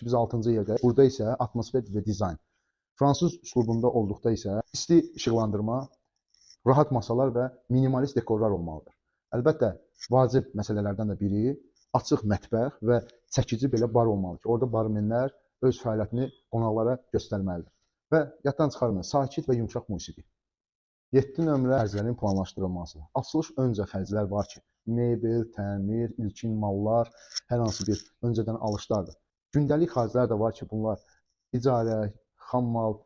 Biz 6-cı yerdə. Burada isə atmosfer və dizayn. Fransız üslubunda olduqda isə isti işıqlandırma, rahat masalar və minimalist dekorlar olmalıdır. Əlbəttə, vacib məsələlərdən də biri açıq mətbəx və çəkici belə bar olmalıdır ki, orada barmenlər öz fəaliyyətini qonaqlara göstərməlidir. Və yaddan çıxarmayın, sakit və yumşaq musiqi. 7 nömrə xərclərin planlaşdırılması. Açılış öncə xərclər var ki, mebel, təmir, ilkin mallar, hər hansı bir öncədən alışlardır. Gündəlik xərclər də var ki, bunlar icarə, xammal,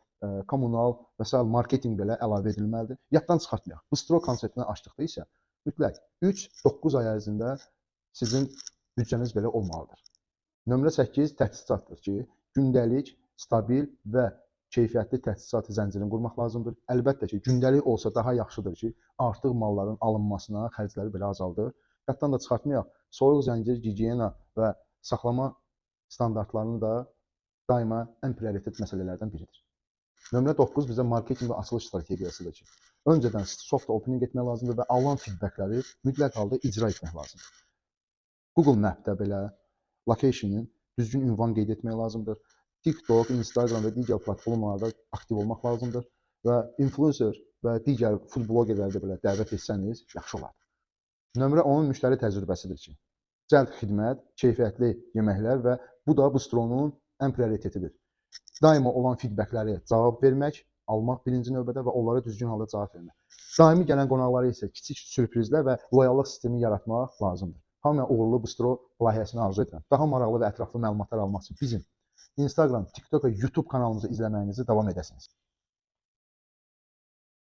kommunal və s. marketinq belə əlavə edilməlidir. Yaddan çıxartmayaq. Bistro konseptini açdıqda isə mütləq 3-9 ay ərzində sizin büdcəniz belə olmalıdır. Nömrə 8 təchizatdır ki, gündəlik, stabil və keyfiyyətli təchizat zəncirini qurmaq lazımdır. Əlbəttə ki, gündəlik olsa daha yaxşıdır ki, artıq malların alınmasına xərcləri belə azaldır. Yaddan da çıxartmayaq, soyuq zəncir, gigiyena və saxlama standartlarını da daima ən prioritet məsələlərdən biridir. Nömrə 9 bizə marketinq və açılış strategiyasıdır ki, öncədən soft opening etmək lazımdır və alınan feedbackləri mütləq halda icra etmək lazımdır. Google Map-də belə location'ın düzgün ünvan qeyd etmək lazımdır. TikTok, Instagram və digər platformalarda aktiv olmaq lazımdır və influencer və digər food blogerləri də belə dəvət etsəniz yaxşı olar. Nömrə 10 müştəri təcrübəsidir ki, cəld xidmət, keyfiyyətli yeməklər və bu da bistronun ən prioritetidir. Daima olan feedbackləri cavab vermək, almaq birinci növbədə və onlara düzgün halda cavab vermək. Daimi gələn qonaqlara isə kiçik sürprizlər və loyallıq sistemi yaratmaq lazımdır. Hamıya uğurlu bistro layihəsini arzu edirəm. Daha maraqlı və ətraflı məlumatlar almaq üçün bizim Instagram, TikTok və YouTube kanalımızı izləməyinizi davam edəsiniz.